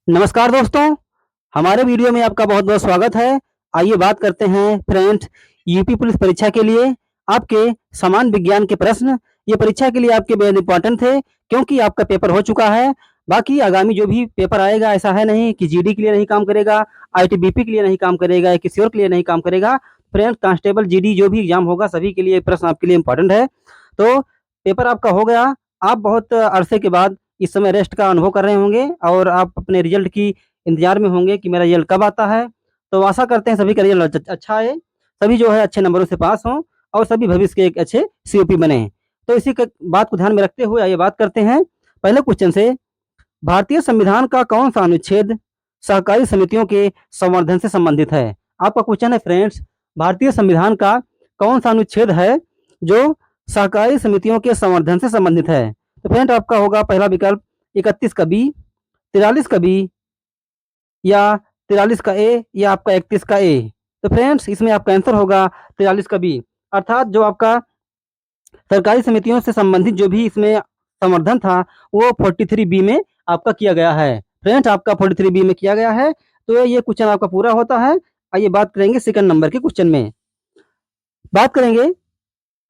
नमस्कार दोस्तों, हमारे वीडियो में आपका बहुत-बहुत स्वागत है। आइए बात करते हैं फ्रेंड्स यूपी पुलिस परीक्षा के लिए आपके समान विज्ञान के प्रश्न। ये परीक्षा के लिए आपके बेहद इम्पोर्टेंट थे क्योंकि आपका पेपर हो चुका है। बाकी आगामी जो भी पेपर आएगा ऐसा है नहीं कि जीडी के लिए नहीं काम करेगा, आईटीबीपी के लिए नहीं काम करेगा या किसी और के लिए नहीं काम करेगा। फ्रेंड्स कांस्टेबल, जीडी जो भी एग्जाम होगा सभी के लिए प्रश्न आपके लिए इम्पोर्टेंट है। तो पेपर आपका हो गया, आप बहुत अरसे के बाद इस समय रेस्ट का अनुभव कर रहे होंगे और आप अपने रिजल्ट की इंतजार में होंगे कि मेरा रिजल्ट कब आता है। तो आशा करते हैं सभी का रिजल्ट अच्छा आए, सभी जो है अच्छे नंबरों से पास हों और सभी भविष्य के एक अच्छे सीओपी बने। तो इसी बात को ध्यान में रखते हुए आइए बात करते हैं पहले क्वेश्चन से। भारतीय संविधान का कौन सा अनुच्छेद सहकारी समितियों के संवर्धन से संबंधित है? आपका क्वेश्चन है फ्रेंड्स, भारतीय संविधान का कौन सा अनुच्छेद है जो सहकारी समितियों के संवर्धन से संबंधित है? तो फ्रेंड आपका होगा पहला विकल्प 31 का बी, 43 का बी या 43 का ए या आपका 31 का ए। तो फ्रेंड्स इसमें आपका आंसर होगा 43 का बी, अर्थात जो आपका सरकारी समितियों से संबंधित जो भी इसमें संवर्धन था वो 43 बी में आपका किया गया है। फ्रेंड्स आपका 43 बी में किया गया है। तो ये क्वेश्चन आपका पूरा होता है। आइए बात करेंगे सेकंड नंबर के क्वेश्चन में। बात करेंगे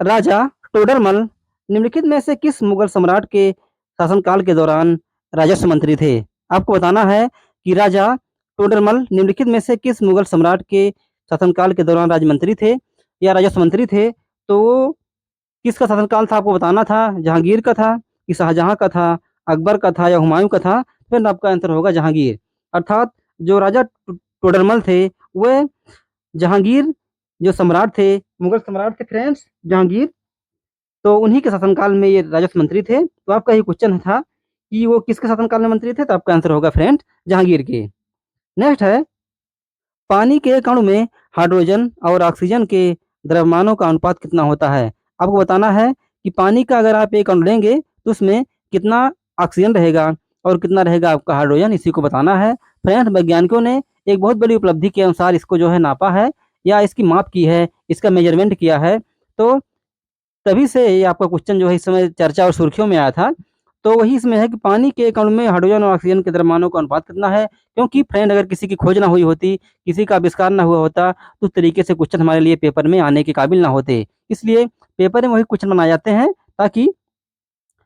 राजा टोडरमल निम्नलिखित में से किस मुगल सम्राट के शासनकाल के दौरान राजस्व मंत्री थे? आपको बताना है कि राजा टोडरमल निम्नलिखित में से किस मुगल सम्राट के शासनकाल के दौरान राजमंत्री थे या राजस्व मंत्री थे। तो वो किसका शासनकाल था आपको बताना था, जहांगीर का था कि शाहजहां का था, अकबर का था या हुमायूं का था। फिर आपका आंसर होगा जहांगीर, अर्थात जो राजा टोडरमल थे वह जहांगीर जो सम्राट थे, मुगल सम्राट थे फ्रेंड्स जहांगीर, तो उन्हीं के शासनकाल में ये राजस्व मंत्री थे। तो आपका ये क्वेश्चन था कि वो किसके शासनकाल में मंत्री थे, तो आपका आंसर होगा फ्रेंड जहांगीर के। नेक्स्ट है, पानी के कण में हाइड्रोजन और ऑक्सीजन के द्रव्यमानों का अनुपात कितना होता है? आपको बताना है कि पानी का अगर आप एक अणु लेंगे तो उसमें कितना ऑक्सीजन रहेगा और कितना रहेगा आपका हाइड्रोजन, इसी को बताना है। फ्रेंड्स वैज्ञानिकों ने एक बहुत बड़ी उपलब्धि के अनुसार इसको जो है नापा है या इसकी माप की है, इसका मेजरमेंट किया है। तो तभी से ये आपका क्वेश्चन जो है इस समय चर्चा और सुर्खियों में आया था। तो वही इसमें है कि पानी के एक अणु में हाइड्रोजन और ऑक्सीजन के द्रव्यमानों का अनुपात कितना है, क्योंकि फ्रेंड अगर किसी की खोज ना हुई होती, किसी का आविष्कार ना हुआ होता तो उस तरीके से क्वेश्चन हमारे लिए पेपर में आने के काबिल ना होते। इसलिए पेपर में वही क्वेश्चन बनाए जाते हैं ताकि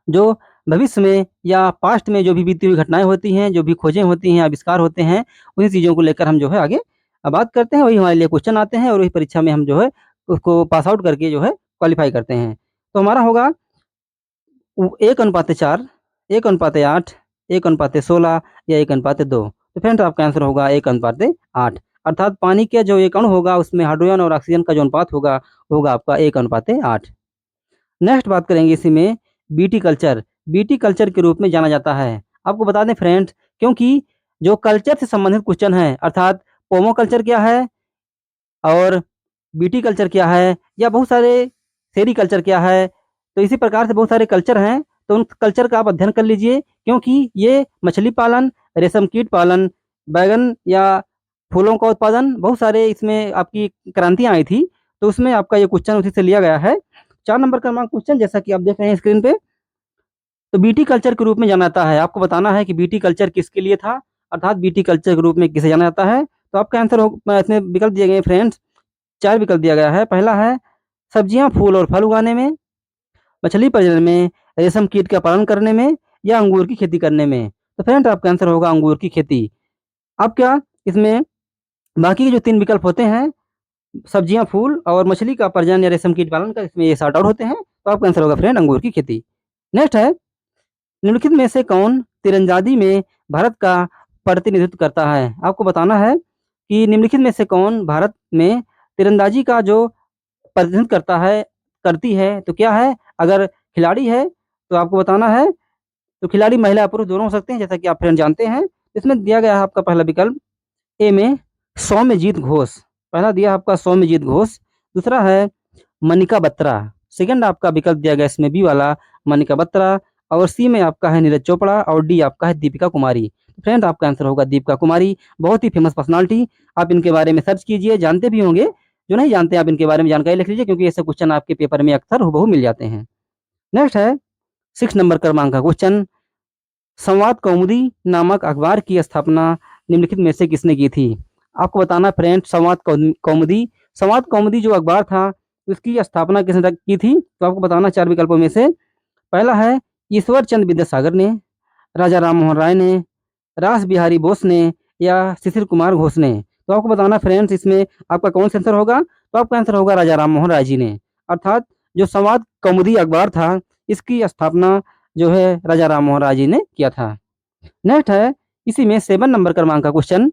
जो भविष्य में या पास्ट में जो भी बीती हुई घटनाएं होती हैं, जो भी खोजें होती हैं, आविष्कार होते हैं, उन्हीं चीज़ों को लेकर हम जो है आगे बात करते हैं, वही हमारे लिए क्वेश्चन आते हैं और वही परीक्षा में हम जो है उसको पास आउट करके जो है क्वालिफाई करते हैं। तो हमारा होगा 1:4, 1:8, 1:16 या 1:2। तो फ्रेंड्स आपका आंसर होगा 1:8, अर्थात पानी के जो एक अणु होगा उसमें हाइड्रोजन और ऑक्सीजन का जो अनुपात होगा वो होगा आपका 1:8। नेक्स्ट बात करेंगे इसी में बीटी कल्चर। बीटी कल्चर के रूप में जाना जाता है। आपको बता दें फ्रेंड्स, क्योंकि जो कल्चर से संबंधित क्वेश्चन है, अर्थात पोमो कल्चर क्या है और बीटी कल्चर क्या है या बहुत सारे सेरी कल्चर क्या है, तो इसी प्रकार से बहुत सारे कल्चर हैं। तो उन कल्चर का आप अध्ययन कर लीजिए, क्योंकि ये मछली पालन, रेशम कीट पालन, बैगन या फूलों का उत्पादन, बहुत सारे इसमें आपकी क्रांतियाँ आई थी। तो उसमें आपका ये क्वेश्चन उसी से लिया गया है। 4 नंबर का हमारा क्वेश्चन जैसा कि आप देख रहे हैं स्क्रीन पे, तो बीटी कल्चर के रूप में जाना जाता है। आपको बताना है कि बीटी कल्चर किसके लिए था, अर्थात बीटी कल्चर के रूप में किसे जाना जाता है। तो आपका आंसर हो इसमें विकल्प दिए गए हैं फ्रेंड्स, 4 विकल्प दिया गया है। पहला है सब्जियां, फूल और फल उगाने में, मछली प्रजनन में, रेशम कीट का पालन करने में या अंगूर की खेती करने में। तो फ्रेंड्स आपका आंसर होगा अंगूर की खेती। अब क्या इसमें बाकी के जो 3 विकल्प होते हैं, सब्जियां, फूल और मछली का प्रजनन या रेशम कीट पालन का, इसमें ये सॉर्ट आउट होते हैं। तो आपका आंसर होगा फ्रेंड अंगूर की खेती। नेक्स्ट है, निम्नलिखित में से कौन तीरंदाजी में भारत का प्रतिनिधित्व करता है? आपको बताना है कि निम्नलिखित में से कौन भारत में तीरंदाजी का जो प्रतिनिधित्व करता है, करती है, तो क्या है? अगर खिलाड़ी है तो आपको बताना है, तो खिलाड़ी महिला या पुरुष दोनों हो सकते हैं, जैसा कि आप फ्रेंड जानते हैं। इसमें दिया गया है आपका पहला विकल्प ए में सौम्यजीत घोष, पहला दिया है आपका सौम्यजीत घोष, दूसरा है मनिका बत्रा, सेकंड आपका विकल्प दिया गया इसमें बी वाला मनिका बत्रा, और सी में आपका है नीरज चोपड़ा और डी आपका है दीपिका कुमारी। फ्रेंड आपका आंसर होगा दीपिका कुमारी, बहुत ही फेमस पर्सनालिटी। आप इनके बारे में सर्च कीजिए, जानते भी होंगे, जो नहीं जानते आप इनके बारे में जानकारी लिख लीजिए, क्योंकि ऐसे क्वेश्चन आपके पेपर में अक्सर हूबहू मिल जाते हैं। नेक्स्ट है 6 नंबर क्रमांक का क्वेश्चन, संवाद कौमुदी नामक अखबार की स्थापना निम्नलिखित में से किसने की थी? आपको बताना फ्रेंड, संवाद कौमुदी जो अखबार था उसकी स्थापना किसने की थी? तो आपको बताना 4 विकल्पों में से। पहला है ईश्वर चंद्र विद्यासागर ने, राजा राम मोहन राय ने, रास बिहारी बोस ने या शिशिर कुमार घोष ने। तो आपको बताना फ्रेंड्स, इसमें आपका कौन सा आंसर होगा? तो आपका आंसर होगा राजा राम मोहन राय जी ने। अर्थात जो संवाद कौमुदी अखबार था इसकी स्थापना जो है राजा राम मोहन राय जी ने किया था। नेक्स्ट है इसी में 7 नंबर क्रमांक का क्वेश्चन,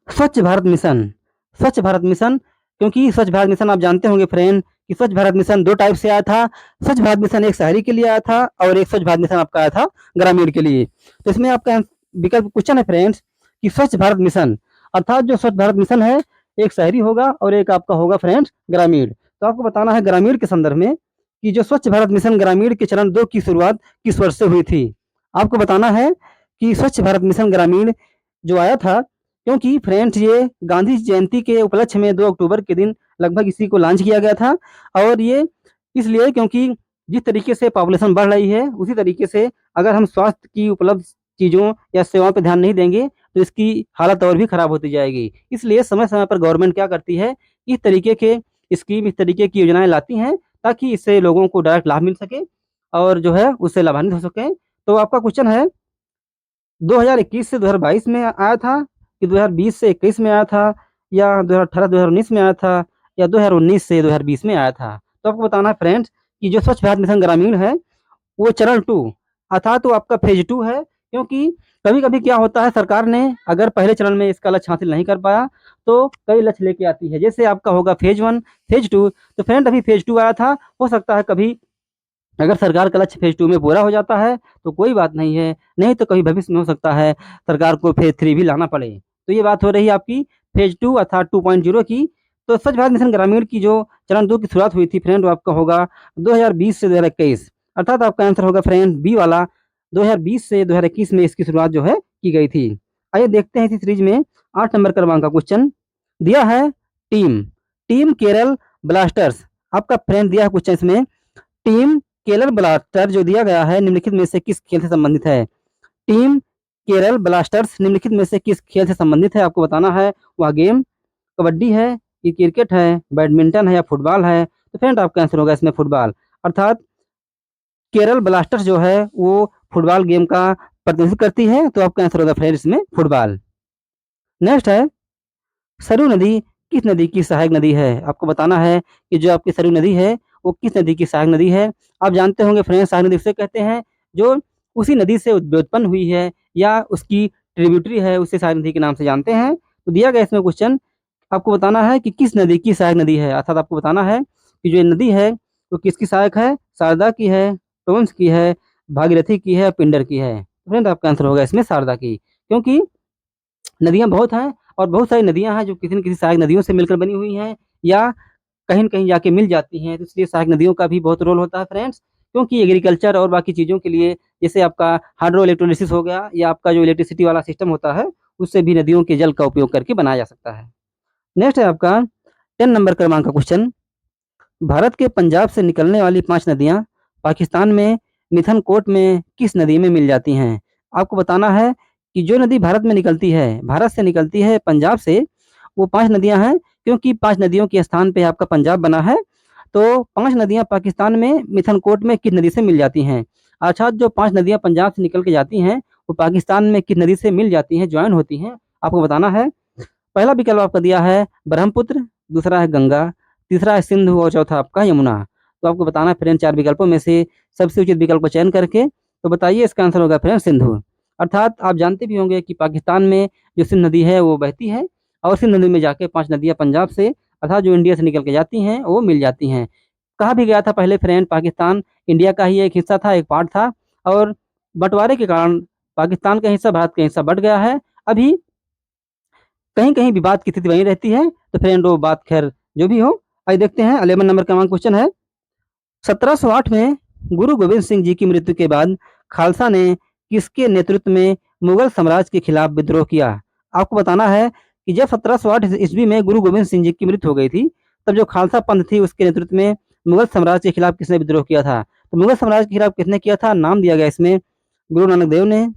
स्वच्छ भारत मिशन। स्वच्छ भारत मिशन, क्योंकि स्वच्छ भारत मिशन आप जानते होंगे फ्रेंड कि स्वच्छ भारत मिशन 2 टाइप से आया था। स्वच्छ भारत मिशन एक शहरी के लिए आया था और एक स्वच्छ भारत मिशन आपका आया था ग्रामीण के लिए। तो इसमें आपका विकल्प क्वेश्चन है फ्रेंड्स कि स्वच्छ भारत मिशन, अर्थात जो स्वच्छ भारत मिशन है एक शहरी होगा और एक आपका होगा फ्रेंड्स ग्रामीण। तो आपको बताना है ग्रामीण के संदर्भ में कि जो स्वच्छ भारत मिशन ग्रामीण के चरण 2 की शुरुआत किस वर्ष से हुई थी? आपको बताना है कि स्वच्छ भारत मिशन ग्रामीण जो आया था, क्योंकि फ्रेंड्स ये गांधी जयंती के उपलक्ष्य में 2 अक्टूबर के दिन लगभग इसी को लॉन्च किया गया था। और ये इसलिए क्योंकि जिस तरीके से पॉपुलेशन बढ़ रही है उसी तरीके से अगर हम स्वास्थ्य की उपलब्ध चीज़ों या सेवाओं पर ध्यान नहीं देंगे तो इसकी हालत और भी खराब होती जाएगी। इसलिए समय समय पर गवर्नमेंट क्या करती है, इस तरीके के स्कीम, इस तरीके की योजनाएं लाती हैं ताकि इससे लोगों को डायरेक्ट लाभ मिल सके और जो है उससे लाभान्वित हो सकें। तो आपका क्वेश्चन है 2021 से 2022 में आया था कि 2020 से 21 में आया था या 2018-2019 में आया था या 2019 से 2020 में आया था? तो आपको बताना है फ्रेंड्स कि जो स्वच्छ भारत मिशन ग्रामीण है वो चरण 2 अर्थात वो आपका फेज 2 है। क्योंकि कभी-कभी क्या होता है, सरकार ने अगर पहले चरण में इसका लक्ष्य हासिल नहीं कर पाया तो कई लक्ष्य लेके आती है। जैसे आपका होगा फेज 1, फेज 2। तो फ्रेंड अभी फेज 2 आया था, हो सकता है कभी अगर सरकार का लक्ष्य फेज 2 में पूरा हो जाता है तो कोई बात नहीं है, नहीं तो कभी भविष्य में हो सकता है सरकार को फेज 3 भी लाना पड़े। तो ये बात हो रही है आपकी फेज 2 अर्थात 2.0 की। तो स्वच्छ भारत मिशन ग्रामीण की जो चरण 2 की शुरुआत हुई थी फ्रेंड वो आपका होगा 2020 से 2021, अर्थात आपका आंसर होगा फ्रेंड बी वाला, 2020 से 2021 में इसकी शुरुआत जो है की गई थी। आइए देखते हैं इसी सीरीज में 8 नंबर क्रमांक का क्वेश्चन दिया है, टीम टीम केरल ब्लास्टर्स। आपका फ्रेंड दिया है क्वेश्चन इसमें, टीम केरल ब्लास्टर जो दिया गया है निम्नलिखित में से किस खेल से संबंधित है? टीम केरल ब्लास्टर्स निम्नलिखित में से किस खेल से संबंधित है? आपको बताना है वह गेम कबड्डी है कि क्रिकेट है, बैडमिंटन है या फुटबॉल है? तो फ्रेंड आपका आंसर होगा इसमें फुटबॉल, अर्थात केरल ब्लास्टर्स जो है वो फुटबॉल गेम का प्रतिनिधित्व करती है। तो आपका आंसर होगा फ्रेंड इसमें फुटबॉल। नेक्स्ट है सरयू नदी किस नदी की सहायक नदी है? आपको बताना है कि जो आपकी सरयू नदी है वो किस नदी की सहायक नदी है? आप जानते होंगे फ्रेंड्स सहायक नदी उसे कहते हैं जो उसी नदी से व्युत्पन्न हुई है या उसकी ट्रिब्यूटरी है, उसे सहायक नदी के नाम से जानते हैं। तो दिया गया इसमें क्वेश्चन, आपको बताना है कि किस नदी की सहायक नदी है, अर्थात आपको बताना है कि जो ये नदी है वो किसकी सहायक है? शारदा की है, टोंस की है, भागीरथी की है, पिंडर की है? फ्रेंड आपका आंसर होगा इसमें शारदा की, क्योंकि नदियाँ बहुत हैं और बहुत सारी नदियाँ हैं जो किसी न किसी सहायक नदियों से मिलकर बनी हुई हैं या कहीं न कहीं जाके मिल जाती हैं। तो इसलिए सहायक नदियों का भी बहुत रोल होता है फ्रेंड्स, क्योंकि एग्रीकल्चर और बाकी चीज़ों के लिए जैसे आपका हाइड्रो इलेक्ट्रोलिसिस हो गया या आपका जो इलेक्ट्रिसिटी वाला सिस्टम होता है, उससे भी नदियों के जल का उपयोग करके बनाया जा सकता है। नेक्स्ट है आपका 10 नंबर क्रमांक का क्वेश्चन, भारत के पंजाब से निकलने वाली 5 नदियाँ पाकिस्तान में मिथनकोट में किस नदी में मिल जाती हैं? आपको बताना है कि जो नदी भारत में निकलती है, भारत से निकलती है पंजाब से, वो 5 नदियाँ हैं, क्योंकि 5 नदियों के स्थान पे आपका पंजाब बना है। तो 5 नदियाँ पाकिस्तान में मिथनकोट में किस नदी से मिल जाती हैं? अर्थात जो 5 नदियाँ पंजाब से निकल के जाती हैं, वो पाकिस्तान में किस नदी से मिल जाती हैं, जॉइन होती हैं? आपको बताना है। पहला विकल्प आपका दिया है ब्रह्मपुत्र, दूसरा है गंगा, तीसरा है सिंधु और चौथा आपका यमुना। तो आपको बताना है फ्रेंड 4 विकल्पों में से सबसे उचित विकल्प का चयन करके। तो बताइए इसका आंसर होगा फ्रेंड सिंधु। अर्थात आप जानते भी होंगे कि पाकिस्तान में जो सिंध नदी है वो बहती है और सिंध नदी में जाके 5 नदियाँ पंजाब से अर्थात जो इंडिया से निकल के जाती हैं वो मिल जाती हैं। कहा भी गया था पहले फ्रेंड पाकिस्तान इंडिया का ही एक हिस्सा था, एक पार्ट था, और बंटवारे के कारण पाकिस्तान का हिस्सा भारत का हिस्सा बँट गया है। अभी कहीं-कहीं विवाद की स्थिति बनी रहती है, तो फ्रेंड वो बात खैर जो भी हो। आइए देखते हैं 11 नंबर क्रमांक क्वेश्चन है, 1708 में गुरु गोविंद सिंह जी की मृत्यु के बाद खालसा ने किसके नेतृत्व में मुगल साम्राज्य के खिलाफ विद्रोह किया? आपको बताना है कि जब 1708 ईस्वी में गुरु गोविंद सिंह जी की मृत्यु हो गई थी, तब जो खालसा पंथ थी उसके नेतृत्व में मुगल साम्राज्य के खिलाफ किसने विद्रोह किया था? तो मुगल साम्राज्य के खिलाफ किसने किया था? नाम दिया गया इसमें गुरु नानक देव ने,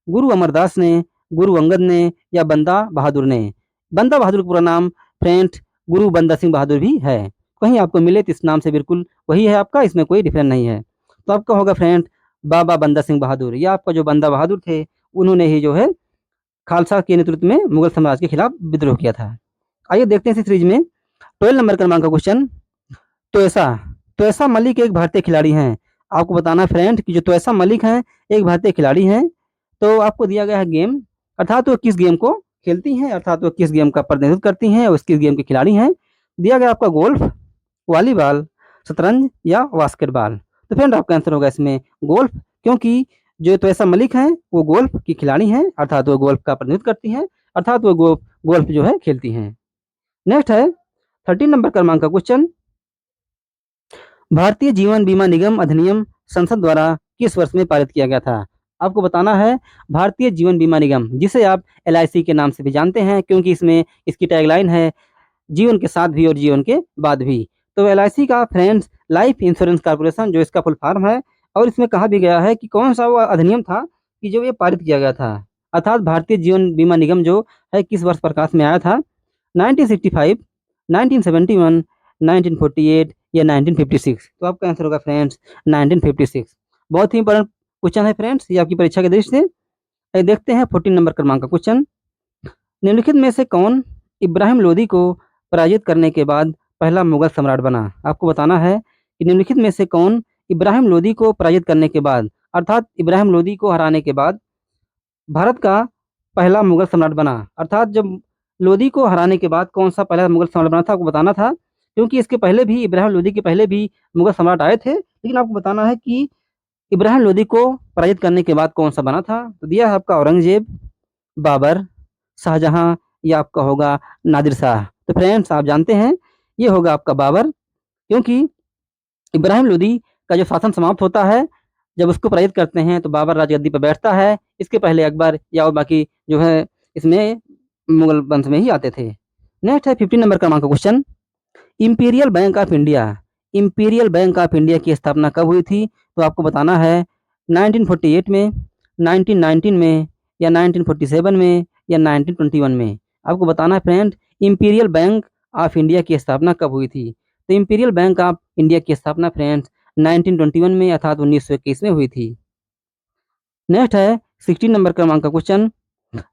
गुरु अमरदास ने, गुरु अंगद ने या बंदा बहादुर ने? बंदा बहादुर का पूरा नाम फ्रेंड गुरु बंदा सिंह बहादुर भी है। कहीं आपको मिले तो इस नाम से बिल्कुल वही है आपका, इसमें कोई डिफरेंस नहीं है। तो आपका होगा फ्रेंड बाबा बंदा सिंह बहादुर। या आपका जो बंदा बहादुर थे उन्होंने ही जो है खालसा के नेतृत्व में मुगल साम्राज्य के खिलाफ विद्रोह किया था। आइए देखते हैं इस सीरीज में 12 नंबर क्रमांक का क्वेश्चन। तोयसा तोयसा मलिक एक भारतीय खिलाड़ी हैं। आपको बताना है फ्रेंड कि जो तोयसा मलिक हैं एक भारतीय खिलाड़ी हैं। तो आपको दिया गया है गेम, अर्थात वो किस गेम को खेलती हैं, अर्थात वो किस गेम का प्रतिनिधित्व करती हैं और किस गेम के खिलाड़ी हैं। दिया गया आपका गोल्फ, वॉलीबॉल, शतरंज या बास्केटबॉल। तो फ्रेंड आपका आंसर होगा इसमें गोल्फ, क्योंकि जो तोयसा मलिक हैं वो गोल्फ की खिलाड़ी हैं, अर्थात वो गोल्फ का प्रतिनिधित्व करती हैं, अर्थात वो गोल्फ जो है खेलती हैं। नेक्स्ट है 13 नंबर क्रमांक का क्वेश्चन। भारतीय जीवन बीमा निगम अधिनियम संसद द्वारा किस वर्ष में पारित किया गया था? आपको बताना है भारतीय जीवन बीमा निगम, जिसे आप LIC के नाम से भी जानते हैं, क्योंकि इसमें इसकी टैगलाइन है जीवन के साथ भी और जीवन के बाद भी। तो LIC का फ्रेंड्स लाइफ इंश्योरेंस कॉर्पोरेशन जो इसका फुल फॉर्म है, और इसमें कहा भी गया है कि कौन सा वो अधिनियम था कि जो ये पारित किया गया था, अर्थात भारतीय जीवन बीमा निगम जो है किस वर्ष प्रकाश में आया था। 1965, 1971, 1948 या 1956। तो आपका आंसर होगा फ्रेंड्स 1956। बहुत ही इंपॉर्टेंट क्वेश्चन है फ्रेंड्स, ये आपकी परीक्षा के दृष्टि से। देखते हैं 14 नंबर क्रमांक का क्वेश्चन। निम्नलिखित में से कौन इब्राहिम लोदी को पराजित करने के बाद पहला मुगल सम्राट बना? आपको बताना है कि निम्नलिखित में से कौन इब्राहिम लोदी को पराजित करने के बाद, अर्थात इब्राहिम लोदी को हराने के बाद भारत का पहला मुगल सम्राट बना। अर्थात जब लोदी को हराने के बाद कौन सा पहला मुगल सम्राट बना था, आपको बताना था, क्योंकि इसके पहले भी इब्राहिम लोदी के पहले भी मुगल सम्राट आए थे, लेकिन आपको बताना है कि इब्राहिम लोदी को पराजित करने के बाद कौन सा बना था। तो दिया है आपका औरंगजेब, बाबर, शाहजहां या आपका होगा नादिर शाह। तो फ्रेंड्स आप जानते हैं ये होगा आपका बाबर, क्योंकि इब्राहिम लोदी का जो शासन समाप्त होता है जब उसको पराजित करते हैं तो बाबर राजगद्दी पर बैठता है। इसके पहले अकबर या और बाकी जो है इसमें मुगल वंश में ही आते थे। नेक्स्ट है 15 नंबर क्रमांक का question. Imperial bank of India, imperial bank of India की स्थापना कब हुई थी? तो आपको बताना है 1948 में, 1919 में या 1947 में या 1921 में। आपको बताना है friend imperial bank of India की स्थापना कब हुई थी। तो इंपीरियल बैंक ऑफ इंडिया की स्थापना फ्रेंड्स 1921 में अर्थात 1921 में हुई थी। नेक्स्ट है 16 नंबर क्रमांक का क्वेश्चन।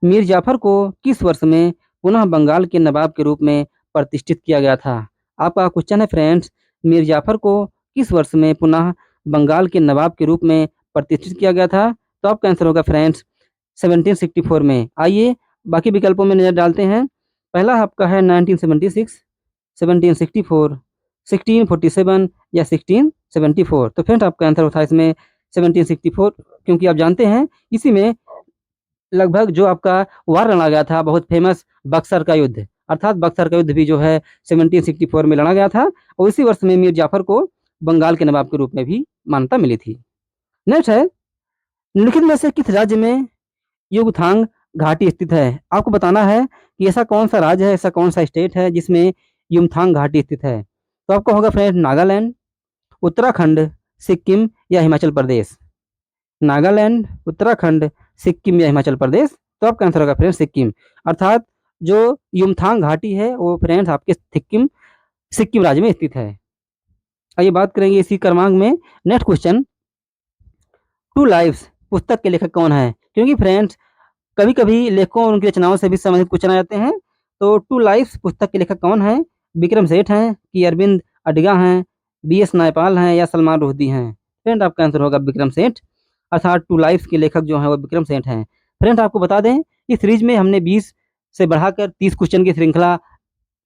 मीर जाफर को किस वर्ष में पुनः बंगाल के नवाब के रूप में प्रतिष्ठित किया गया था? आपका क्वेश्चन है फ्रेंड्स मीर जाफर को किस वर्ष में पुनः बंगाल के नवाब के रूप में प्रतिष्ठित किया गया था? तो आपका आंसर होगा फ्रेंड्स 1764 में। आइए बाकी विकल्पों में नजर डालते हैं। पहला आपका है 1976, 1764, 1647 या 1674। तो फ्रेंड्स आपका आंसर होता है इसमें 1764, क्योंकि आप जानते हैं इसी में लगभग जो आपका वार लड़ा गया था बहुत फेमस बक्सर का युद्ध, अर्थात बक्सर का युद्ध भी जो है 1764 में लड़ा गया था, और इसी वर्ष में मीर जाफर को बंगाल के नवाब के रूप में भी मान्यता मिली थी। नेक्स्ट है निम्नलिखित में से किस राज्य में युगथांग घाटी स्थित है? आपको बताना है कि ऐसा कौन सा राज्य है, ऐसा कौन सा स्टेट है जिसमें युमथांग घाटी स्थित है। तो आपका होगा फ्रेंड नागालैंड, उत्तराखंड, सिक्किम या हिमाचल प्रदेश। नागालैंड, उत्तराखंड, सिक्किम या हिमाचल प्रदेश। तो आपका आंसर होगा फ्रेंड्स सिक्किम, अर्थात जो युमथांग घाटी है वो फ्रेंड्स आपके सिक्किम राज्य में स्थित है। आइए बात करेंगे इसी क्रमांक में नेक्स्ट क्वेश्चन। टू लाइव्स पुस्तक के लेखक कौन है? क्योंकि फ्रेंड्स कभी कभी लेखकों और उनकी रचनाओं से भी संबंधित क्वेश्चन आ जाते हैं। तो टू लाइव्स पुस्तक के लेखक कौन है? विक्रम सेठ हैं कि अरविंद अडिगा हैं, BS नायपाल हैं या सलमान रुश्दी हैं? फ्रेंड आपका आंसर होगा विक्रम सेठ, अर्थात टू लाइव्स के लेखक जो हैं वो विक्रम सेठ हैं। फ्रेंड्स आपको बता दें इस सीरीज में हमने 20 से बढ़ाकर 30 क्वेश्चन की श्रृंखला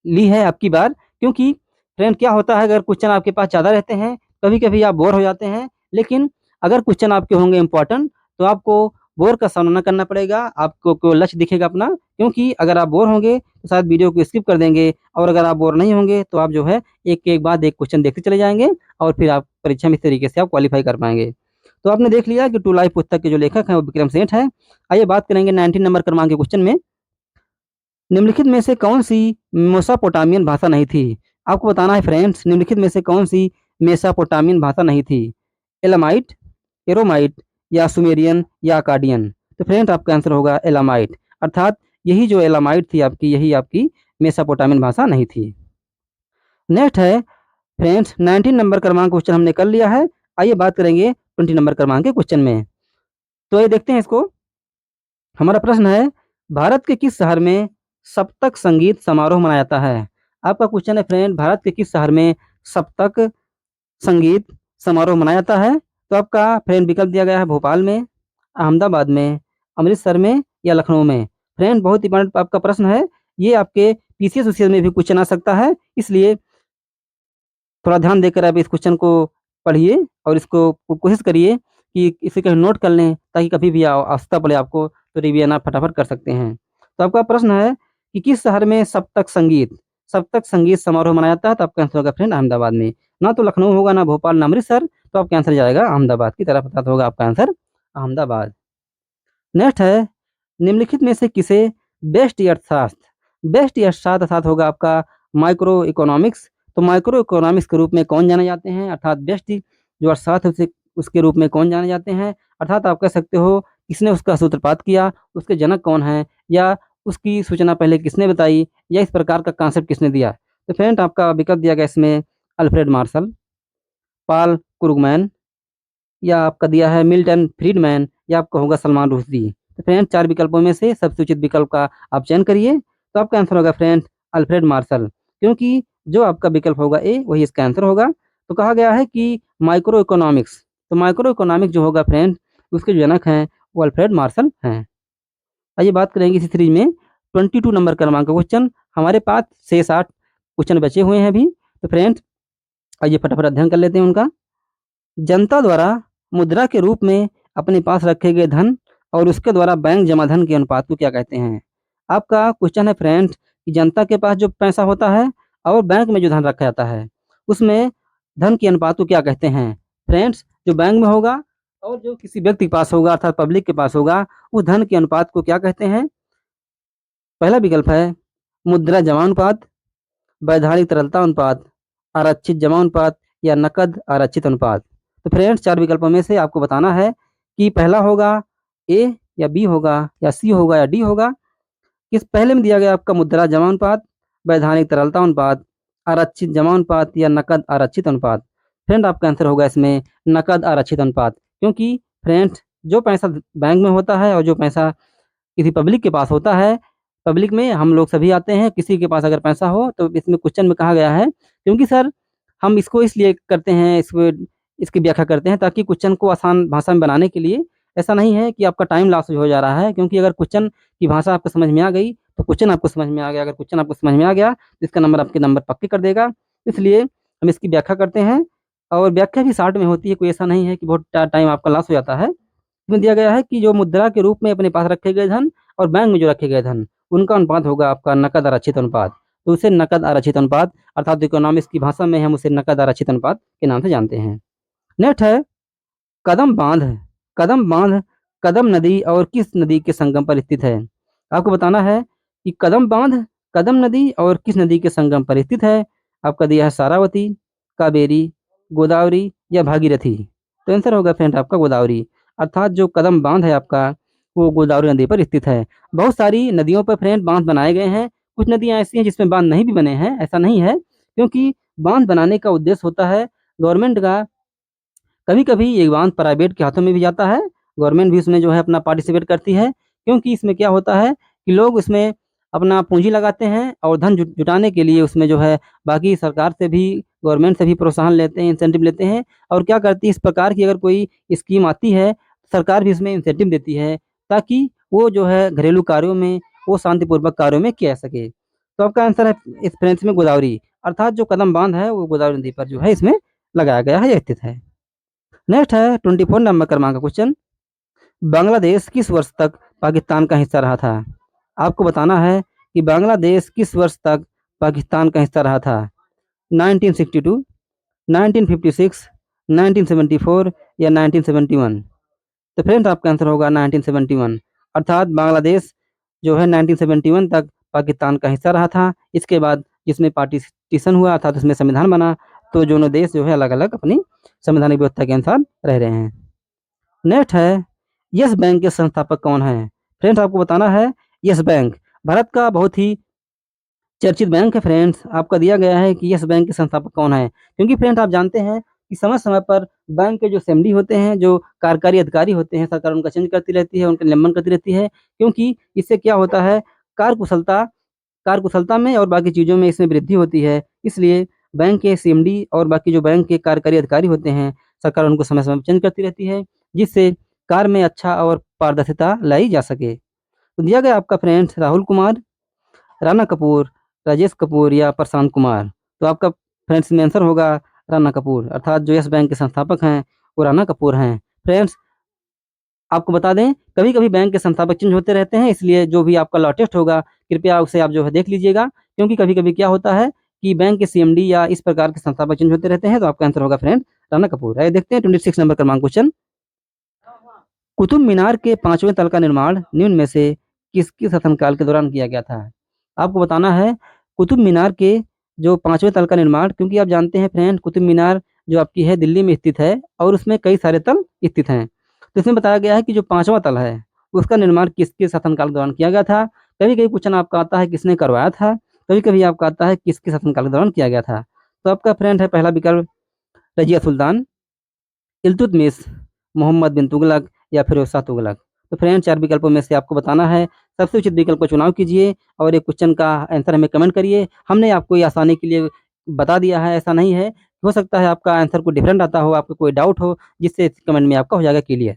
ली है आपकी बार, क्योंकि फ्रेंड क्या होता है अगर क्वेश्चन आपके पास ज़्यादा रहते हैं कभी कभी आप बोर हो जाते हैं, लेकिन अगर क्वेश्चन आपके होंगे इंपॉर्टेंट तो आपको बोर का सामना करना पड़ेगा, आपको कोई लक्ष्य दिखेगा अपना, क्योंकि अगर आप बोर होंगे तो शायद वीडियो को स्किप कर देंगे, और अगर आप बोर नहीं होंगे तो आप जो है एक के एक बाद एक क्वेश्चन देखते चले जाएंगे और फिर आप परीक्षा में इस तरीके से आप क्वालिफाई कर पाएंगे। तो आपने देख लिया कि टू लाइव पुस्तक के जो लेखक हैं वो विक्रम सेठ हैं। आइए बात करेंगे 19 नंबर क्रमांक के क्वेश्चन में। निम्नलिखित में से कौन सी मेसोपोटामियन भाषा नहीं थी? आपको बताना है फ्रेंड्स निम्नलिखित में से कौन सी मेसोपोटामियन भाषा नहीं थी। एलामाइट, एरोमाइट या सुमेरियन या अकाडियन? तो फ्रेंड्स आपका आंसर होगा एलामाइट, अर्थात यही जो एलामाइट थी आपकी, यही आपकी मेसोपोटामियन भाषा नहीं थी। नेक्स्ट है फ्रेंड्स 19 नंबर क्रमांक क्वेश्चन हमने कर लिया है। आइए बात करेंगे 20 नंबर क्रमांक के क्वेश्चन में। तो ये देखते हैं इसको। हमारा प्रश्न है, भारत के किस शहर में सप्तक संगीत समारोह मनाया जाता है? आपका क्वेश्चन है फ्रेंड, भारत के किस शहर में सप्तक संगीत समारोह मनाया जाता है? तो आपका फ्रेंड विकल्प दिया गया है भोपाल में, अहमदाबाद में, अमृतसर में या लखनऊ में। फ्रेंड बहुत इंपॉर्टेंट आपका प्रश्न है, ये आपके पीसीएस उसीएस में भी क्वेश्चन आ सकता है, इसलिए थोड़ा ध्यान देकर आप इस क्वेश्चन को पढ़िए और इसको कोशिश करिए कि इसे कहीं नोट कर लें, ताकि कभी भी आवश्यकता पड़े आपको तो रिवीजन आप फटाफट कर सकते हैं। तो आपका प्रश्न है कि किस शहर में सप्तक संगीत समारोह मनाया जाता है? तो आपका आंसर होगा फ्रेंड अहमदाबाद में। ना तो लखनऊ होगा, ना भोपाल, ना अमृतसर, तो आपका आंसर जाएगा अहमदाबाद की तरफ, अर्थात होगा आपका आंसर अहमदाबाद। नेक्स्ट है, निम्नलिखित में से किसे बेस्ट अर्थशास्त्र अर्थात होगा आपका माइक्रो इकोनॉमिक्स। तो माइक्रो इकोनॉमिक्स के रूप में कौन जाने जाते हैं, अर्थात बेस्ट जो अर्थशास्त्र उसे उसके रूप में कौन जाने जाते हैं? अर्थात आप कह सकते हो किसने उसका सूत्रपात किया, उसके जनक कौन है, या उसकी सूचना पहले किसने बताई, या इस प्रकार का कॉन्सेप्ट किसने दिया? तो फ्रेंड आपका विकल्प दिया गया इसमें अल्फ्रेड मार्शल, पॉल क्रुगमैन, या आपका दिया है मिल्टन फ्रीडमैन, या आपका होगा सलमान रुश्दी। तो फ्रेंड 4 विकल्पों में से सबसे उचित विकल्प का आप चयन करिए। तो आपका आंसर होगा फ्रेंड अल्फ्रेड मार्शल, क्योंकि जो आपका विकल्प होगा ए वही इसका आंसर होगा। तो कहा गया है कि माइक्रो इकोनॉमिक्स, तो माइक्रो इकोनॉमिक्स जो होगा फ्रेंड उसके जो जनक हैं वो अल्फ्रेड मार्शल हैं। आइए बात करेंगे इसी सीरीज में 22 नंबर क्रमांक का क्वेश्चन। हमारे पास 6-8 क्वेश्चन बचे हुए हैं अभी। तो फ्रेंड्स आइए फटाफट अध्ययन कर लेते हैं उनका। जनता द्वारा मुद्रा के रूप में अपने पास रखे गए धन और उसके द्वारा बैंक जमा धन के अनुपात को क्या कहते हैं? आपका क्वेश्चन है फ्रेंड्स कि जनता के पास जो पैसा होता है और बैंक में जो धन रखा जाता है, उसमें धन के अनुपात को क्या कहते हैं? फ्रेंड्स जो बैंक में होगा और जो किसी व्यक्ति के पास होगा अर्थात पब्लिक के पास होगा, उस धन के अनुपात को क्या कहते हैं? पहला विकल्प है मुद्रा जमा अनुपात, वैधानिक तरलता अनुपात, आरक्षित जमा अनुपात या नकद आरक्षित अनुपात। तो फ्रेंड्स 4 विकल्पों में से आपको बताना है कि पहला होगा ए या बी होगा या सी होगा या डी होगा। किस पहले में दिया गया आपका मुद्रा जमा अनुपात, वैधानिक तरलता अनुपात, आरक्षित जमा अनुपात या नकद आरक्षित अनुपात। फ्रेंड आपका आंसर होगा इसमें नकद आरक्षित अनुपात, क्योंकि फ्रेंड्स जो पैसा बैंक में होता है और जो पैसा किसी पब्लिक के पास होता है, पब्लिक में हम लोग सभी आते हैं, किसी के पास अगर पैसा हो तो इसमें क्वेश्चन में कहा गया है, क्योंकि सर हम इसको इसलिए करते हैं, इसको इसकी व्याख्या करते हैं ताकि क्वेश्चन को आसान भाषा में बनाने के लिए। ऐसा नहीं है कि आपका टाइम लॉस हो जा रहा है, क्योंकि अगर क्वेश्चन की भाषा आपको समझ में आ गई तो क्वेश्चन आपको समझ में आ गया, अगर क्वेश्चन आपको समझ में आ गया तो इसका नंबर आपके नंबर पक्के कर देगा। इसलिए हम इसकी व्याख्या करते हैं, और व्याख्या भी शॉर्ट में होती है, कोई ऐसा नहीं है कि बहुत टाइम आपका लॉस हो जाता है। इसमें दिया गया है कि जो मुद्रा के रूप में अपने पास रखे गए धन और बैंक में जो रखे गए धन, उनका अनुपात होगा आपका नकद आरक्षित अनुपात। तो उसे नकद आरक्षित अनुपात अर्थात इकोनॉमिक्स की भाषा में हम उसे नकद आरक्षित अनुपात के नाम से जानते हैं। नेक्स्ट है कदम बांध। कदम बांध कदम नदी और किस नदी के संगम पर स्थित है? आपको बताना है कि कदम बांध कदम नदी और किस नदी के संगम पर स्थित है। आपका दिया है सारावती, कावेरी, गोदावरी या भागीरथी। तो आंसर होगा फ्रेंड आपका गोदावरी, अर्थात जो कदम बांध है आपका वो गोदावरी नदी पर स्थित है। बहुत सारी नदियों पर फ्रेंड बांध बनाए गए हैं, कुछ नदियां ऐसी हैं जिसमें बांध नहीं भी बने हैं, ऐसा नहीं है, क्योंकि बांध बनाने का उद्देश्य होता है गवर्नमेंट का। कभी-कभी ये बांध प्राइवेट के हाथों में भी जाता है, गवर्नमेंट भी इसमें जो है अपना पार्टिसिपेट करती है, क्योंकि इसमें क्या होता है कि लोग इसमें अपना पूँजी लगाते हैं और धन जुटाने के लिए उसमें जो है बाकी सरकार से भी, गवर्नमेंट से भी प्रोत्साहन लेते हैं, इंसेंटिव लेते हैं, और क्या करती है इस प्रकार की अगर कोई स्कीम आती है, सरकार भी इसमें इंसेंटिव देती है ताकि वो जो है घरेलू कार्यों में, वो शांतिपूर्वक कार्यों में किया जा सके। तो आपका आंसर है इस फ्रेंच में गोदावरी, अर्थात जो कदम बांध है वो गोदावरी नदी पर जो है इसमें लगाया गया है या स्थित है। नेक्स्ट है 24 नंबर क्रमांक का क्वेश्चन। बांग्लादेश किस वर्ष तक पाकिस्तान का हिस्सा रहा था? आपको बताना है कि बांग्लादेश किस वर्ष तक पाकिस्तान का हिस्सा रहा था? 1962, 1956, 1974 या 1971। तो फ्रेंड्स आपका आंसर होगा 1971, अर्थात बांग्लादेश जो है 1971 तक पाकिस्तान का हिस्सा रहा था। इसके बाद जिसमें पार्टीशन हुआ अर्थात उसमें संविधान बना, तो दोनों देश जो है अलग अलग अपनी संवैधानिक व्यवस्था के अनुसार रह रहे हैं। नेक्स्ट है यस बैंक के संस्थापक कौन हैं? फ्रेंड्स आपको बताना है यस बैंक भारत का बहुत ही चर्चित बैंक है। फ्रेंड्स आपका दिया गया है कि यस बैंक के संस्थापक कौन है, क्योंकि फ्रेंड्स आप जानते हैं कि समय समय पर बैंक के जो सीएमडी होते हैं, जो कार्यकारी अधिकारी होते हैं, सरकार उनका चेंज करती रहती है, उनका निलंबन करती रहती है, क्योंकि इससे क्या होता है, कार्यकुशलता कार्यकुशलता में और बाकी चीज़ों में इसमें वृद्धि होती है। इसलिए बैंक के सीएमडी और बाकी जो बैंक के कार्यकारी अधिकारी होते हैं, सरकार उनको समय समय पर चेंज करती रहती है, जिससे कार्य में अच्छा और पारदर्शिता लाई जा सके। तो दिया गया आपका फ्रेंड्स राहुल कुमार, राणा कपूर, राजेश कपूर या प्रशांत कुमार। तो आपका फ्रेंड्स में आंसर होगा राणा कपूर, अर्थात जो यस बैंक के संस्थापक हैं वो राणा कपूर हैं। फ्रेंड्स आपको बता दें, कभी कभी बैंक के संस्थापक चेंज होते रहते हैं, इसलिए जो भी आपका लॉ टेस्ट होगा कृपया उसे आप जो है देख लीजिएगा, क्योंकि कभी कभी क्या होता है कि बैंक के सीएमडी या इस प्रकार के संस्थापक चेंज होते रहते हैं। तो आपका आंसर होगा फ्रेंड राणा कपूर। आइए देखते हैं 26 नंबर क्रमांक क्वेश्चन। कुतुब मीनार के 5वें तल का निर्माण निम्न में से किसके शासनकाल के दौरान किया गया था? आपको बताना है कुतुब मीनार के जो 5वें तल का निर्माण, क्योंकि आप जानते हैं फ्रेंड कुतुब मीनार जो आपकी है दिल्ली में स्थित है और उसमें कई सारे तल स्थित हैं। तो इसमें बताया गया है कि जो 5वां तल है उसका निर्माण किसके शासनकाल के दौरान किया गया था। कभी कभी क्वेश्चन आपका आता है किसने करवाया था, कभी कभी आपका आता है किसके शासनकाल के दौरान किया गया था। तो आपका फ्रेंड है पहला विकल्प रजिया सुल्तान, इल्तुतमिश, मोहम्मद बिन तुगलक या फिरोज शाह तुगलक। तो फ्रेंड 4 विकल्पों में से आपको बताना है, सबसे उचित विकल्प का चुनाव कीजिए और एक क्वेश्चन का आंसर हमें कमेंट करिए। हमने आपको ये आसानी के लिए बता दिया है, ऐसा नहीं है, हो सकता है आपका आंसर कोई डिफरेंट आता हो, आपको कोई डाउट हो, जिससे कमेंट में आपका हो जाएगा क्लियर।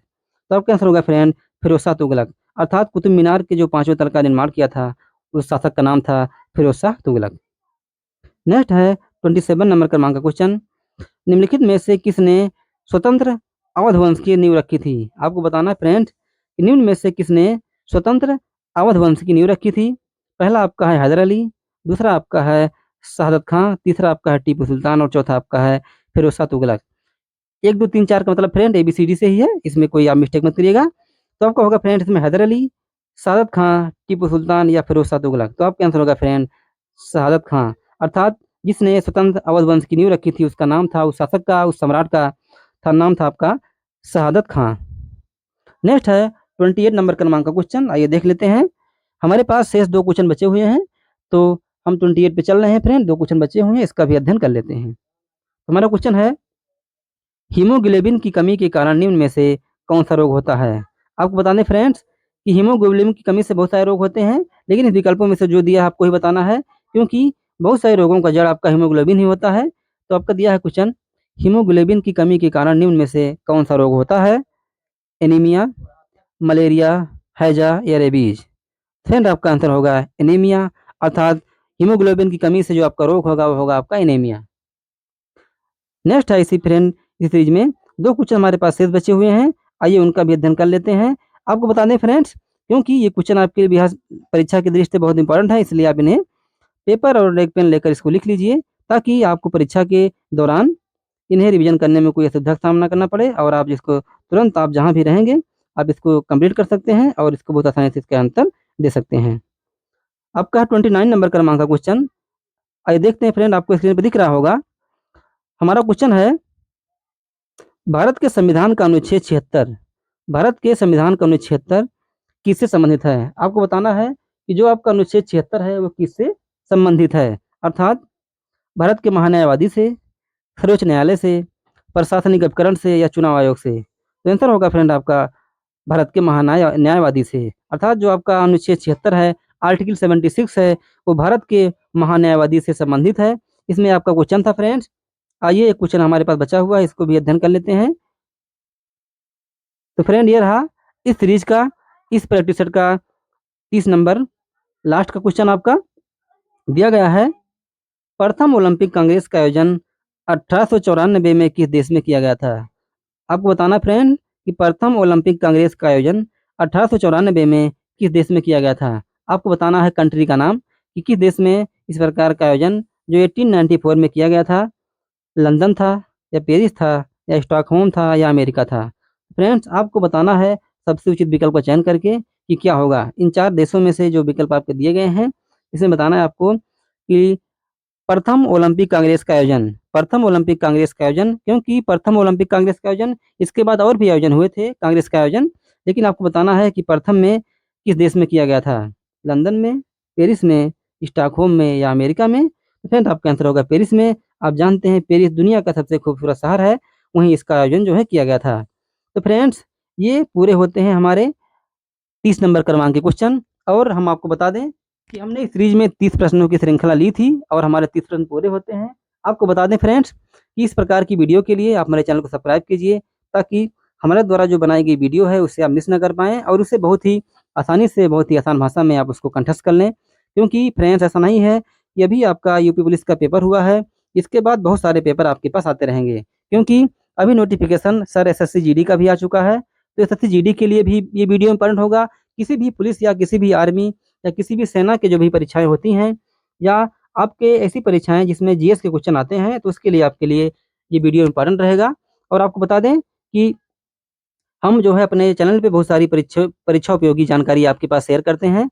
तो आपका आंसर होगा फ्रेंड फिरोज शाह तुगलक, अर्थात कुतुब मीनार के जो 5वें तल का निर्माण किया था उस शासक का नाम था फिरोज शाह तुगलक। नेक्स्ट है 27 नंबर क्रमांक का क्वेश्चन। निम्नलिखित में से किसने स्वतंत्र अवध वंश की नींव रखी थी? आपको बताना है फ्रेंड कि निम्न में से किसने स्वतंत्र अवध वंश की नींव रखी थी। पहला आपका है हैदर अली, दूसरा आपका है शहादत खां, तीसरा आपका है टीपू सुल्तान और चौथा आपका है फिरोज शाह तुगलक। 1 2 3 4 का मतलब फ्रेंड ABCD से ही है, इसमें कोई आप मिस्टेक मत करिएगा। तो आपका होगा फ्रेंड इसमें हैदर अली, शहादत खां, टीपू सुल्तान या फिरोज शाह तुगलक। तो आपका आंसर होगा फ्रेंड शहादत खां, अर्थात जिसने स्वतंत्र अवध वंश की नींव रखी थी उसका नाम था, उस शासक का, उस सम्राट का था नाम था आपका शहादत खां। नेक्स्ट है 28 नंबर क्रमांक का क्वेश्चन, आइए देख लेते हैं। हमारे पास शेष 2 क्वेश्चन बचे हुए हैं, तो हम 28 पे चल रहे हैं फ्रेंड, 2 क्वेश्चन बचे हुए हैं, इसका भी अध्ययन कर लेते हैं। हमारा क्वेश्चन है हीमोग्लोबिन की कमी के कारण निम्न में से कौन सा रोग होता है? आपको बता दें फ्रेंड्स कि हीमोग्लोबिन की कमी से बहुत सारे रोग होते हैं, लेकिन इस विकल्पों में से जो दिया है आपको ही बताना है, क्योंकि बहुत सारे रोगों का जड़ आपका हीमोग्लोबिन ही होता है। तो आपका दिया है क्वेश्चन हीमोग्लोबिन की कमी के कारण निम्न में से कौन सा रोग होता है? एनीमिया, मलेरिया, हैजा या रेबीज। फ्रेंड आपका आंसर होगा एनीमिया, अर्थात हीमोग्लोबिन की कमी से जो आपका रोग होगा वो होगा आपका एनीमिया। नेक्स्ट है इसी फ्रेंड इस सीरीज में 2 क्वेश्चन हमारे पास शेष बचे हुए हैं, आइए उनका भी अध्ययन कर लेते हैं। आपको बता दें फ्रेंड्स, क्योंकि ये क्वेश्चन आपके लिए बिहार परीक्षा की दृष्टि से बहुत इंपॉर्टेंट है, इसलिए आप इन्हें पेपर और एक पेन लेकर इसको लिख लीजिए, ताकि आपको परीक्षा के दौरान इन्हें रिवीजन करने में कोई असुविधा का सामना करना पड़े और आप इसको तुरंत आप जहाँ भी रहेंगे आप इसको कंप्लीट कर सकते हैं और इसको बहुत आसानी से इसका आंसर दे सकते हैं। आपका 29 नंबर क्रमांक का क्वेश्चन, आइए देखते हैं फ्रेंड, आपको स्क्रीन पर दिख रहा होगा। हमारा क्वेश्चन है भारत के संविधान का अनुच्छेद 76, भारत के संविधान का अनुच्छेद 76 किससे संबंधित है? आपको बताना है कि जो आपका अनुच्छेद 76 है वो किससे संबंधित है, अर्थात भारत के महान्यायवादी से, सर्वोच्च न्यायालय से, प्रशासनिक उपकरण से या चुनाव आयोग से। तो आंसर होगा फ्रेंड आपका भारत के न्यायवादी से, अर्थात जो आपका अनुच्छेद 76 है, आर्टिकल 76 है, वो भारत के महान्यायवादी से संबंधित है। इसमें आपका क्वेश्चन था फ्रेंड्स। आइए एक क्वेश्चन हमारे पास बचा हुआ है, इसको भी अध्ययन कर लेते हैं। तो फ्रेंड ये रहा इस सीरीज का, इस प्रैक्टिस सेट का 30 नंबर लास्ट का क्वेश्चन आपका दिया गया है। प्रथम ओलंपिक कांग्रेस का आयोजन 1894 में किस देश में किया गया था? आपको बताना फ्रेंड कि प्रथम ओलंपिक कांग्रेस का आयोजन 1894 में किस देश में किया गया था। आपको बताना है कंट्री का नाम कि किस देश में इस प्रकार का आयोजन जो 1894 में किया गया था, लंदन था या पेरिस था या स्टॉकहोम था या अमेरिका था। फ्रेंड्स आपको बताना है सबसे उचित विकल्प का चयन करके कि क्या होगा। इन 4 देशों में से जो विकल्प आपको दिए गए हैं इसमें बताना है आपको कि प्रथम ओलंपिक कांग्रेस का आयोजन, प्रथम ओलंपिक कांग्रेस का आयोजन, क्योंकि प्रथम ओलंपिक कांग्रेस का आयोजन इसके बाद और भी आयोजन हुए थे कांग्रेस का आयोजन, लेकिन आपको बताना है कि प्रथम में किस देश में किया गया था, लंदन में, पेरिस में, स्टॉकहोम में या अमेरिका में। तो फ्रेंड आपका आंसर होगा पेरिस में। आप जानते हैं पेरिस दुनिया का सबसे खूबसूरत शहर है, वहीं इसका आयोजन जो है किया गया था। तो फ्रेंड्स ये पूरे होते हैं हमारे 30 नंबर क्रमांक के क्वेश्चन। और हम आपको बता दें कि हमने इस सीरीज में 30 प्रश्नों की श्रृंखला ली थी और हमारे 30 प्रश्न पूरे होते हैं। आपको बता दें फ्रेंड्स कि इस प्रकार की वीडियो के लिए आप हमारे चैनल को सब्सक्राइब कीजिए, ताकि हमारे द्वारा जो बनाई गई वीडियो है उससे आप मिस ना कर पाएँ और उसे बहुत ही आसानी से, बहुत ही आसान भाषा में आप उसको कंठस्थ कर लें। क्योंकि फ्रेंड्स ऐसा नहीं है कि अभी आपका यूपी पुलिस का पेपर हुआ है, इसके बाद बहुत सारे पेपर आपके पास आते रहेंगे। क्योंकि अभी नोटिफिकेशन सर एसएससी जीडी का भी आ चुका है, तो एसएससी जीडी के लिए भी ये वीडियो इंपॉर्टेंट होगा। किसी भी पुलिस या किसी भी आर्मी या किसी भी सेना के जो भी परीक्षाएं होती हैं, या आपके ऐसी परीक्षाएं जिसमें जीएस के क्वेश्चन आते हैं, तो उसके लिए आपके लिए ये वीडियो इंपॉर्टेंट रहेगा। और आपको बता दें कि हम जो है अपने चैनल पे बहुत सारी परीक्षा परीक्षा उपयोगी जानकारी आपके पास शेयर करते हैं।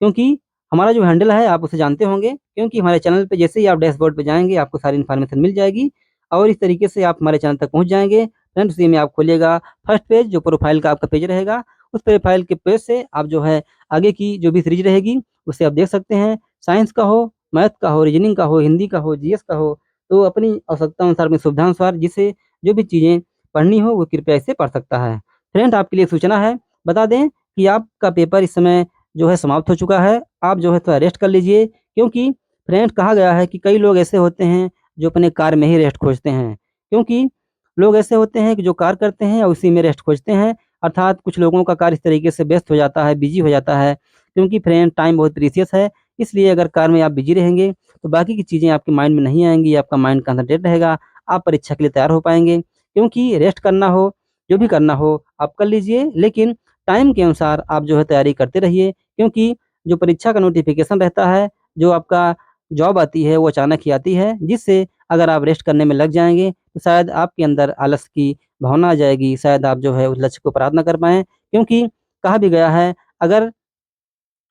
क्योंकि हमारा जो हैंडल है आप उसे जानते होंगे, क्योंकि हमारे चैनल पे जैसे ही आप डैशबोर्ड पे जाएँगे आपको सारी इन्फॉर्मेशन मिल जाएगी और इस तरीके से आप हमारे चैनल तक पहुँच जाएँगे। फ्रेंड्स उसी में आप खोलिएगा फर्स्ट पेज, जो प्रोफाइल का आपका पेज रहेगा, उस प्रोफाइल के पेज से आप जो है आगे की जो भी सीरीज रहेगी उसे आप देख सकते हैं। साइंस का हो, मैथ का हो, रीजनिंग का हो, हिंदी का हो, जीएस का हो, तो अपनी आवश्यकता अनुसार, अपनी सुविधा अनुसार जिसे जो भी चीज़ें पढ़नी हो वो कृपया इसे पढ़ सकता है। फ्रेंड आपके लिए एक सूचना है, बता दें कि आपका पेपर इस समय जो है समाप्त हो चुका है। आप जो है थोड़ा रेस्ट कर लीजिए, क्योंकि फ्रेंड कहा गया है कि कई लोग ऐसे होते हैं जो अपने कार्य में ही रेस्ट खोजते हैं। क्योंकि लोग ऐसे होते हैं कि जो कार्य करते हैं और उसी में रेस्ट खोजते हैं। अर्थात कुछ लोगों का कार्य इस तरीके से व्यस्त हो जाता है, बिजी हो जाता है, क्योंकि फ्रेंड टाइम बहुत प्रीशियस है। इसलिए अगर कार्य में आप बिजी रहेंगे तो बाकी की चीज़ें आपके माइंड में नहीं आएँगी, आपका माइंड कंसंट्रेट रहेगा, आप परीक्षा के लिए तैयार हो पाएँगे। क्योंकि रेस्ट करना हो, जो भी करना हो आप कर लीजिए, लेकिन टाइम के अनुसार आप जो है तैयारी करते रहिए। क्योंकि जो परीक्षा का नोटिफ़िकेशन रहता है, जो आपका जॉब आती है वो अचानक ही आती है, जिससे अगर आप रेस्ट करने में लग जाएँगे तो शायद आपके अंदर आलस की भावना आ जाएगी, शायद आप जो है उस लक्ष्य को प्राप्त ना कर पाएँ। क्योंकि कहा भी गया है, अगर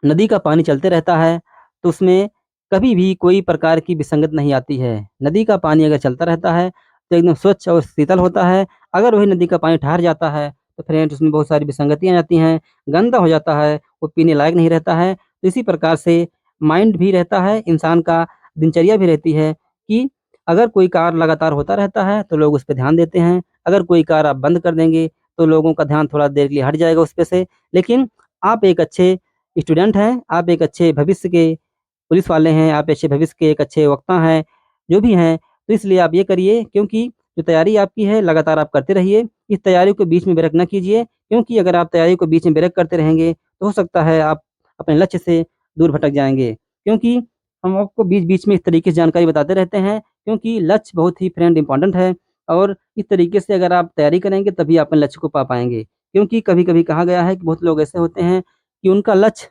नदी का पानी चलते रहता है तो उसमें कभी भी कोई प्रकार की विसंगत नहीं आती है। नदी का पानी अगर चलता रहता है तो एकदम स्वच्छ और शीतल होता है। अगर वही नदी का पानी ठहर जाता है तो फ्रेंड्स उसमें बहुत सारी विसंगतियाँ आ जाती हैं, गंदा हो जाता है, वो पीने लायक नहीं रहता है। तो इसी प्रकार से माइंड भी रहता है, इंसान का दिनचर्या भी रहती है कि अगर कोई कार्य लगातार होता रहता है तो लोग उस पे ध्यान देते हैं। अगर कोई कार्य आप बंद कर देंगे तो लोगों का ध्यान थोड़ा देर के लिए हट जाएगा उस पे से। लेकिन आप एक अच्छे स्टूडेंट हैं, आप एक अच्छे भविष्य के पुलिस वाले हैं, आप अच्छे भविष्य के एक अच्छे वक्ता हैं, जो भी हैं, तो इसलिए आप ये करिए, क्योंकि जो तैयारी आपकी है लगातार आप करते रहिए। इस तैयारी को बीच में ब्रेक ना कीजिए, क्योंकि अगर आप तैयारी को बीच में ब्रेक करते रहेंगे तो हो सकता है आप अपने लक्ष्य से दूर भटक जाएँगे। क्योंकि हम आपको बीच-बीच में इस तरीके से जानकारी बताते रहते हैं, क्योंकि लक्ष्य बहुत ही फ्रेंड इम्पोर्टेंट है और इस तरीके से अगर आप तैयारी करेंगे तभी आप अपने लक्ष्य को पा पाएँगे। क्योंकि कभी-कभी कहा गया है कि बहुत लोग ऐसे होते हैं कि उनका लक्ष्य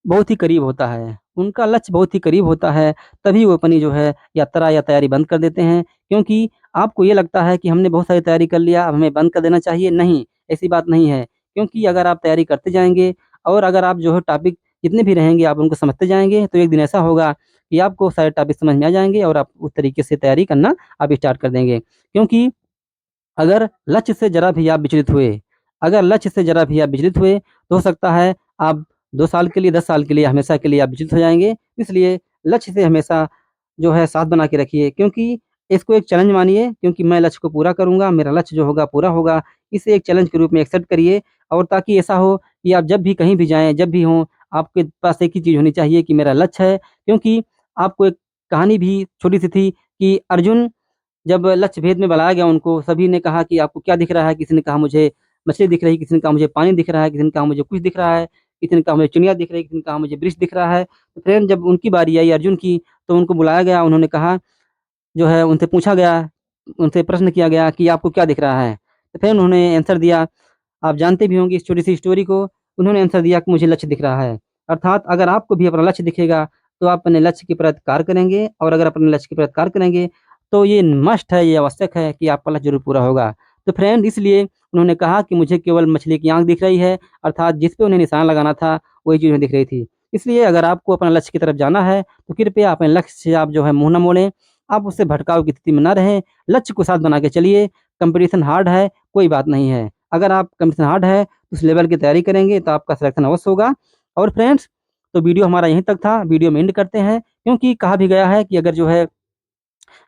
बहुत ही करीब होता है। उनका लक्ष्य बहुत ही करीब होता है, तभी वो अपनी जो है यात्रा या तैयारी बंद कर देते हैं। क्योंकि आपको ये लगता है कि हमने बहुत सारी तैयारी कर लिया, अब हमें बंद कर देना चाहिए, नहीं, ऐसी बात नहीं है। क्योंकि अगर आप तैयारी करते जाएँगे और अगर आप जो है टॉपिक जितने भी रहेंगे आप उनको समझते जाएँगे, तो एक दिन ऐसा होगा कि आपको सारे टॉपिक समझ में आ जाएँगे और आप उस तरीके से तैयारी करना आप स्टार्ट कर देंगे। क्योंकि अगर लक्ष्य से ज़रा भी आप विचलित हुए, अगर लक्ष्य से ज़रा भी आप विचलित हुए, तो हो सकता है आप 2 साल के लिए, 10 साल के लिए, हमेशा के लिए आप विचलित हो जाएँगे। इसलिए लक्ष्य से हमेशा जो है साथ बना के रखिए, क्योंकि इसको एक चैलेंज मानिए, क्योंकि मैं लक्ष्य को पूरा करूँगा, मेरा लक्ष्य जो होगा पूरा होगा। इसे एक चैलेंज के रूप में एक्सेप्ट करिए, और ताकि ऐसा हो कि आप जब भी कहीं भी जाएँ, जब भी हों, आपके पास एक ही चीज़ होनी चाहिए कि मेरा लक्ष्य है। क्योंकि आपको एक कहानी भी छोटी-सी थी कि अर्जुन जब लक्ष्य भेद में बुलाया गया उनको, सभी ने कहा कि आपको क्या दिख रहा है? किसी ने कहा मुझे मछली दिख रही है, किसी ने कहा मुझे पानी दिख रहा है, किसी ने कहा मुझे कुछ दिख रहा है, किसी ने कहा मुझे चिड़िया दिख रही है, किसी ने कहा मुझे वृक्ष दिख रहा है। तो फ्रेंड जब उनकी बारी आई अर्जुन की, तो उनको बुलाया गया, उन्होंने कहा, जो है उनसे पूछा गया, उनसे प्रश्न किया गया कि आपको क्या दिख रहा है? तो फिर उन्होंने आंसर दिया, आप जानते भी होंगे इस छोटी-सी स्टोरी को, उन्होंने आंसर दिया कि मुझे लक्ष्य दिख रहा है। अर्थात अगर आपको भी अपना लक्ष्य दिखेगा, तो आप अपने लक्ष्य के प्रति कार्य करेंगे, और अगर अपने लक्ष्य के प्रति कार्य करेंगे, तो ये मस्ट है, ये आवश्यक है कि आपका लक्ष्य ज़रूर पूरा होगा। तो फ्रेंड इसलिए उन्होंने कहा कि मुझे केवल मछली की आँख दिख रही है, अर्थात जिस पे उन्हें निशाना लगाना था, वही चीज़ उन्हें दिख रही थी। इसलिए अगर आपको अपना लक्ष्य की तरफ जाना है, तो कृपया अपने लक्ष्य से आप जो है मुँह ना मोड़ें, आप उससे भटकाव की स्थिति में ना रहें, लक्ष्य को साथ बना के चलिए। कॉम्पिटिशन हार्ड है, कोई बात नहीं है। अगर आप कंपटीशन हार्ड है तो उस लेवल की तैयारी करेंगे तो आपका सिलेक्शन अवश्य होगा। और फ्रेंड्स, तो वीडियो हमारा यहीं तक था, वीडियो में एंड करते हैं, क्योंकि कहा भी गया है कि अगर जो है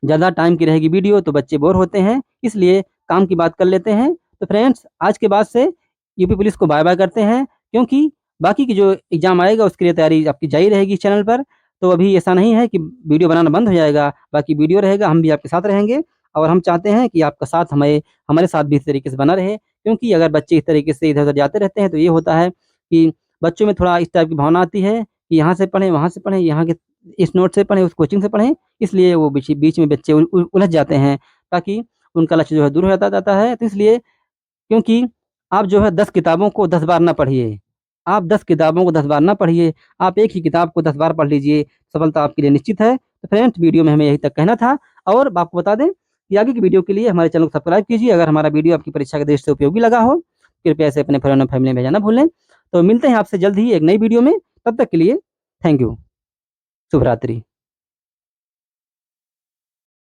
ज़्यादा टाइम की रहेगी वीडियो तो बच्चे बोर होते हैं, इसलिए काम की बात कर लेते हैं। तो फ्रेंड्स, आज के बाद से यूपी पुलिस को बाय बाय करते हैं, क्योंकि बाकी की जो एग्ज़ाम आएगा उसके लिए तैयारी आपकी जारी रहेगी इस चैनल पर। तो अभी ऐसा नहीं है कि वीडियो बनाना बंद हो जाएगा, बाकी वीडियो रहेगा, हम भी आपके साथ रहेंगे और हम चाहते हैं कि आपका साथ हमारे साथ भी इस तरीके से बना रहे, क्योंकि अगर बच्चे इस तरीके से इधर-उधर जाते रहते हैं तो ये होता है कि बच्चों में थोड़ा इस टाइप की भावना आती है कि यहाँ से पढ़ें, वहाँ से पढ़ें, यहाँ के इस नोट से पढ़ें, उस कोचिंग से पढ़ें, इसलिए वो बीच बीच में बच्चे उलझ जाते हैं, ताकि उनका लक्ष्य जो है दूर हो जाता जाता है। तो इसलिए, क्योंकि आप जो है 10 किताबों को 10 बार ना पढ़िए, आप 10 किताबों को 10 बार ना पढ़िए, आप एक ही किताब को 10 बार पढ़ लीजिए, सफलता आपके लिए निश्चित है। तो फ्रेंड्स, वीडियो में हमें यही तक कहना था और आपको बता दें कि आगे की वीडियो के लिए हमारे चैनल को सब्सक्राइब कीजिए। अगर हमारा वीडियो आपकी परीक्षा के दृष्टि से उपयोगी लगा हो, कृपया इसे अपने फ्रेंड और फैमिली में भेजना ना भूलें। तो मिलते हैं आपसे जल्द ही एक नई वीडियो में, तब तक के लिए थैंक यू। शुभ रात्रि।